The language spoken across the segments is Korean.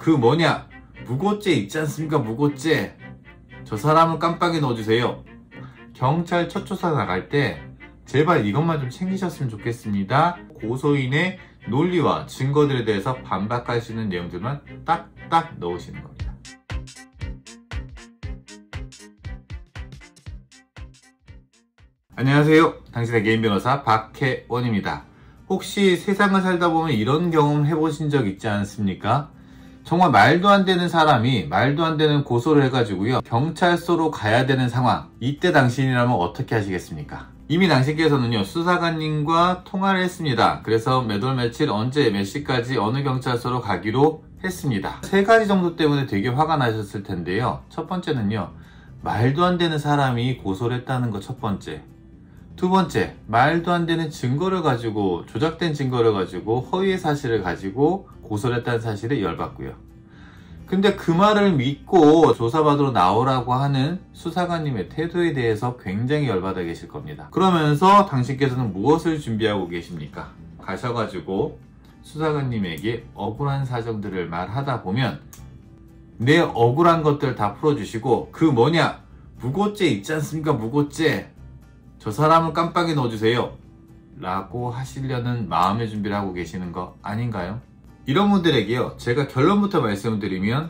그 뭐냐? 무고죄 있지 않습니까? 무고죄. 저 사람은 깜빡이 넣어주세요. 경찰 첫 조사 나갈 때 제발 이것만 좀 챙기셨으면 좋겠습니다. 고소인의 논리와 증거들에 대해서 반박할 수 있는 내용들만 딱딱 넣으시는 겁니다. 안녕하세요. 당신의 개인 변호사 박혜원입니다. 혹시 세상을 살다 보면 이런 경험 해보신 적 있지 않습니까? 정말 말도 안 되는 사람이 말도 안 되는 고소를 해가지고요, 경찰서로 가야 되는 상황. 이때 당신이라면 어떻게 하시겠습니까? 이미 당신께서는요, 수사관님과 통화를 했습니다. 그래서 몇 월 며칠 언제 몇 시까지 어느 경찰서로 가기로 했습니다. 세 가지 정도 때문에 되게 화가 나셨을 텐데요. 첫 번째는요, 말도 안 되는 사람이 고소를 했다는 거 첫 번째. 두 번째, 말도 안 되는 증거를 가지고, 조작된 증거를 가지고 허위의 사실을 가지고 고소를 했다는 사실에 열받고요. 근데 그 말을 믿고 조사받으러 나오라고 하는 수사관님의 태도에 대해서 굉장히 열받아 계실 겁니다. 그러면서 당신께서는 무엇을 준비하고 계십니까? 가셔가지고 수사관님에게 억울한 사정들을 말하다 보면 내 억울한 것들 다 풀어주시고, 그 뭐냐? 무고죄 있지 않습니까? 무고죄. 저 사람은 깜빡이 넣어주세요. 라고 하시려는 마음의 준비를 하고 계시는 거 아닌가요? 이런 분들에게요, 제가 결론부터 말씀을 드리면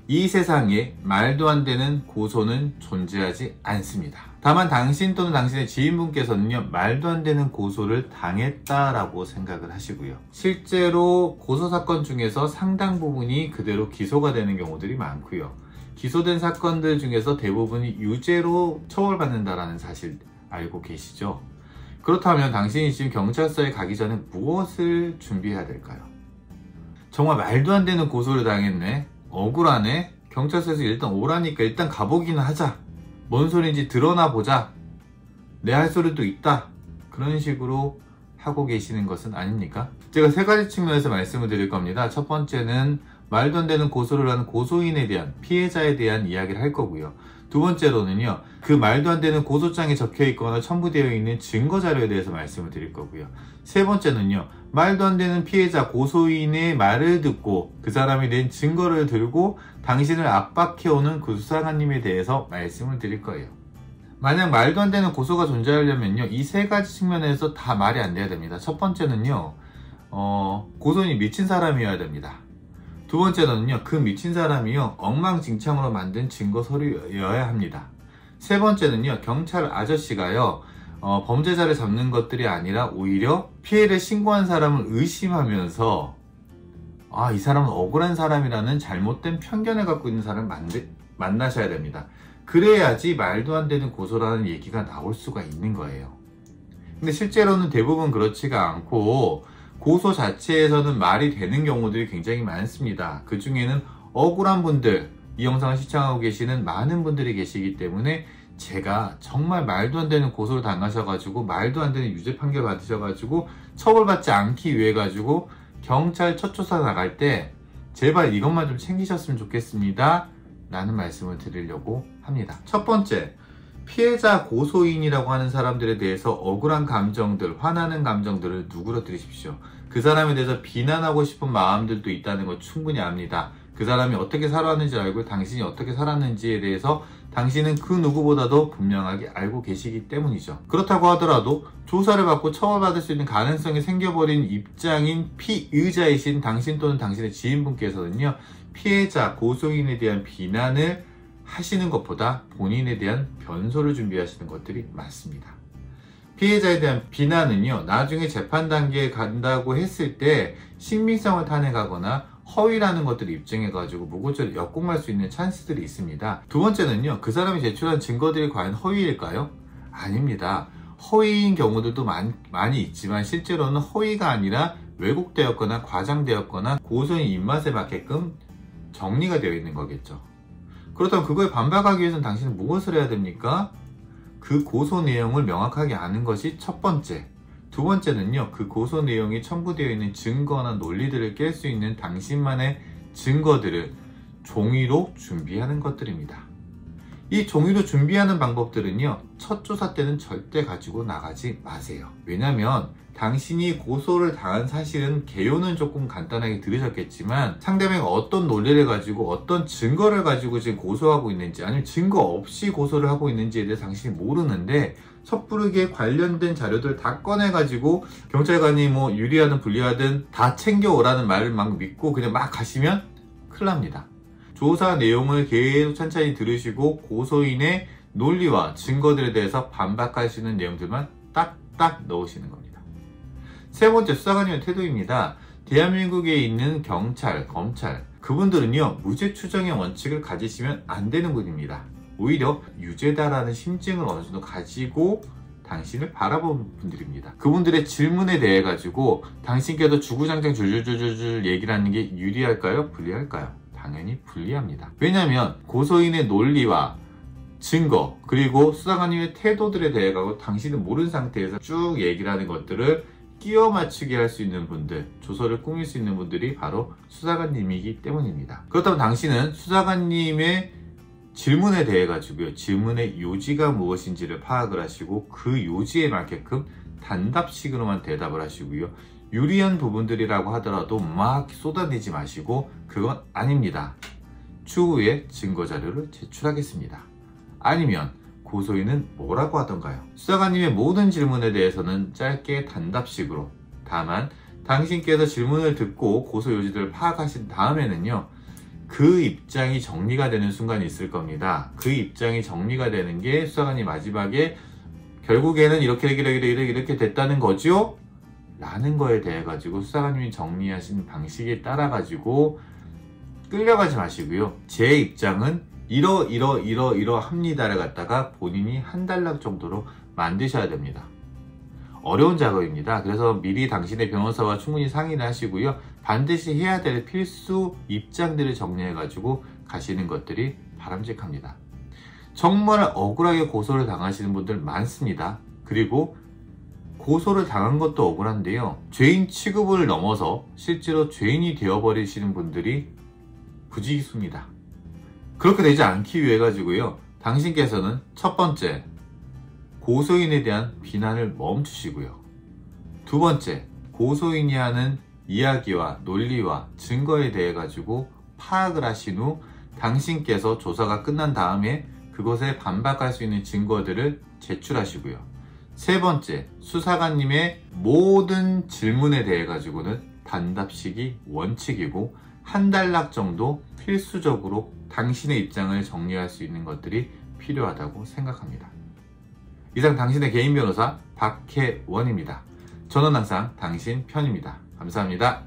이 세상에 말도 안 되는 고소는 존재하지 않습니다. 다만 당신 또는 당신의 지인분께서는요, 말도 안 되는 고소를 당했다라고 생각을 하시고요. 실제로 고소사건 중에서 상당 부분이 그대로 기소가 되는 경우들이 많고요. 기소된 사건들 중에서 대부분이 유죄로 처벌받는다라는 사실 알고 계시죠? 그렇다면 당신이 지금 경찰서에 가기 전에 무엇을 준비해야 될까요? 정말 말도 안 되는 고소를 당했네, 억울하네, 경찰서에서 일단 오라니까 일단 가보기는 하자, 뭔 소리인지 드러나 보자, 내 할 소리도 있다, 그런 식으로 하고 계시는 것은 아닙니까? 제가 세 가지 측면에서 말씀을 드릴 겁니다. 첫 번째는 말도 안 되는 고소를 하는 고소인에 대한, 피해자에 대한 이야기를 할 거고요. 두 번째로는요, 그 말도 안 되는 고소장에 적혀 있거나 첨부되어 있는 증거 자료에 대해서 말씀을 드릴 거고요. 세 번째는요, 말도 안 되는 피해자 고소인의 말을 듣고 그 사람이 낸 증거를 들고 당신을 압박해오는 그 수사관님에 대해서 말씀을 드릴 거예요. 만약 말도 안 되는 고소가 존재하려면요, 이 세 가지 측면에서 다 말이 안 돼야 됩니다. 첫 번째는요, 고소인이 미친 사람이어야 됩니다. 두 번째는요, 그 미친 사람이요, 엉망진창으로 만든 증거 서류여야 합니다. 세 번째는요, 경찰 아저씨가요, 범죄자를 잡는 것들이 아니라 오히려 피해를 신고한 사람을 의심하면서 이 사람은 억울한 사람이라는 잘못된 편견을 갖고 있는 사람을 만나셔야 됩니다. 그래야지 말도 안 되는 고소라는 얘기가 나올 수가 있는 거예요. 근데 실제로는 대부분 그렇지가 않고 고소 자체에서는 말이 되는 경우들이 굉장히 많습니다. 그 중에는 억울한 분들, 이 영상을 시청하고 계시는 많은 분들이 계시기 때문에 제가 정말 말도 안 되는 고소를 당하셔가지고 말도 안 되는 유죄 판결 받으셔가지고 처벌받지 않기 위해 가지고 경찰 첫 조사 나갈 때 제발 이것만 좀 챙기셨으면 좋겠습니다 라는 말씀을 드리려고 합니다. 첫 번째, 피해자 고소인이라고 하는 사람들에 대해서 억울한 감정들, 화나는 감정들을 누그러뜨리십시오. 그 사람에 대해서 비난하고 싶은 마음들도 있다는 걸 충분히 압니다. 그 사람이 어떻게 살아왔는지 알고 당신이 어떻게 살았는지에 대해서 당신은 그 누구보다도 분명하게 알고 계시기 때문이죠. 그렇다고 하더라도 조사를 받고 처벌받을 수 있는 가능성이 생겨버린 입장인 피의자이신 당신 또는 당신의 지인분께서는요, 피해자 고소인에 대한 비난을 하시는 것보다 본인에 대한 변소를 준비하시는 것들이 맞습니다. 피해자에 대한 비난은요, 나중에 재판 단계에 간다고 했을 때 신빙성을 탄핵하거나 허위라는 것들을 입증해가지고 무고죄를 역공할 수 있는 찬스들이 있습니다. 두 번째는요, 그 사람이 제출한 증거들이 과연 허위일까요? 아닙니다. 허위인 경우들도 많이 있지만 실제로는 허위가 아니라 왜곡되었거나 과장되었거나 고소인 입맛에 맞게끔 정리가 되어 있는 거겠죠. 그렇다면 그거에 반박하기 위해서는 당신은 무엇을 해야 됩니까? 그 고소 내용을 명확하게 아는 것이 첫 번째. 두 번째는요, 그 고소 내용이 첨부되어 있는 증거나 논리들을 깰 수 있는 당신만의 증거들을 종이로 준비하는 것들입니다. 이 종이로 준비하는 방법들은요, 첫 조사 때는 절대 가지고 나가지 마세요. 왜냐면 당신이 고소를 당한 사실은 개요는 조금 간단하게 들으셨겠지만 상대방이 어떤 논리를 가지고 어떤 증거를 가지고 지금 고소하고 있는지, 아니면 증거 없이 고소를 하고 있는지에 대해서 당신이 모르는데 섣부르게 관련된 자료들 다 꺼내가지고 경찰관이 뭐 유리하든 불리하든 다 챙겨오라는 말을 막 믿고 그냥 막 가시면 큰일 납니다. 조사 내용을 계속 천천히 들으시고 고소인의 논리와 증거들에 대해서 반박할 수 있는 내용들만 딱딱 넣으시는 겁니다. 세 번째, 수사관님의 태도입니다. 대한민국에 있는 경찰, 검찰, 그분들은요, 무죄 추정의 원칙을 가지시면 안 되는 분입니다. 오히려 유죄다라는 심증을 어느 정도 가지고 당신을 바라본 분들입니다. 그분들의 질문에 대해 가지고 당신께서 주구장창 줄줄줄줄 얘기를 하는 게 유리할까요? 불리할까요? 당연히 불리합니다. 왜냐하면 고소인의 논리와 증거, 그리고 수사관님의 태도들에 대해 가지고 당신은 모르는 상태에서 쭉 얘기를 하는 것들을 끼워 맞추게 할 수 있는 분들, 조서를 꾸밀 수 있는 분들이 바로 수사관님이기 때문입니다. 그렇다면 당신은 수사관님의 질문에 대해 가지고요, 질문의 요지가 무엇인지를 파악을 하시고 그 요지에 맞게끔 단답식으로만 대답을 하시고요, 유리한 부분들이라고 하더라도 막 쏟아내지 마시고 그건 아닙니다, 추후에 증거자료를 제출하겠습니다, 아니면 고소인은 뭐라고 하던가요? 수사관님의 모든 질문에 대해서는 짧게 단답식으로, 다만 당신께서 질문을 듣고 고소 요지들을 파악하신 다음에는요, 그 입장이 정리가 되는 순간이 있을 겁니다. 그 입장이 정리가 되는 게 수사관이 마지막에 결국에는 이렇게 됐다는 거죠? 라는 거에 대해 가지고 수사관님이 정리하신 방식에 따라 가지고 끌려가지 마시고요, 제 입장은 이러합니다를 갖다가 본인이 한 단락 정도로 만드셔야 됩니다. 어려운 작업입니다. 그래서 미리 당신의 변호사와 충분히 상의를 하시고요, 반드시 해야 될 필수 입장들을 정리해 가지고 가시는 것들이 바람직합니다. 정말 억울하게 고소를 당하시는 분들 많습니다. 그리고 고소를 당한 것도 억울한데요, 죄인 취급을 넘어서 실제로 죄인이 되어버리시는 분들이 부지기수입니다. 그렇게 되지 않기 위해 가지고요, 당신께서는 첫 번째, 고소인에 대한 비난을 멈추시고요, 두 번째, 고소인이 하는 이야기와 논리와 증거에 대해 가지고 파악을 하신 후 당신께서 조사가 끝난 다음에 그것에 반박할 수 있는 증거들을 제출하시고요, 세 번째, 수사관님의 모든 질문에 대해 가지고는 단답식이 원칙이고 한 단락 정도 필수적으로 당신의 입장을 정리할 수 있는 것들이 필요하다고 생각합니다. 이상 당신의 개인 변호사 박혜원입니다. 저는 항상 당신 편입니다. 감사합니다.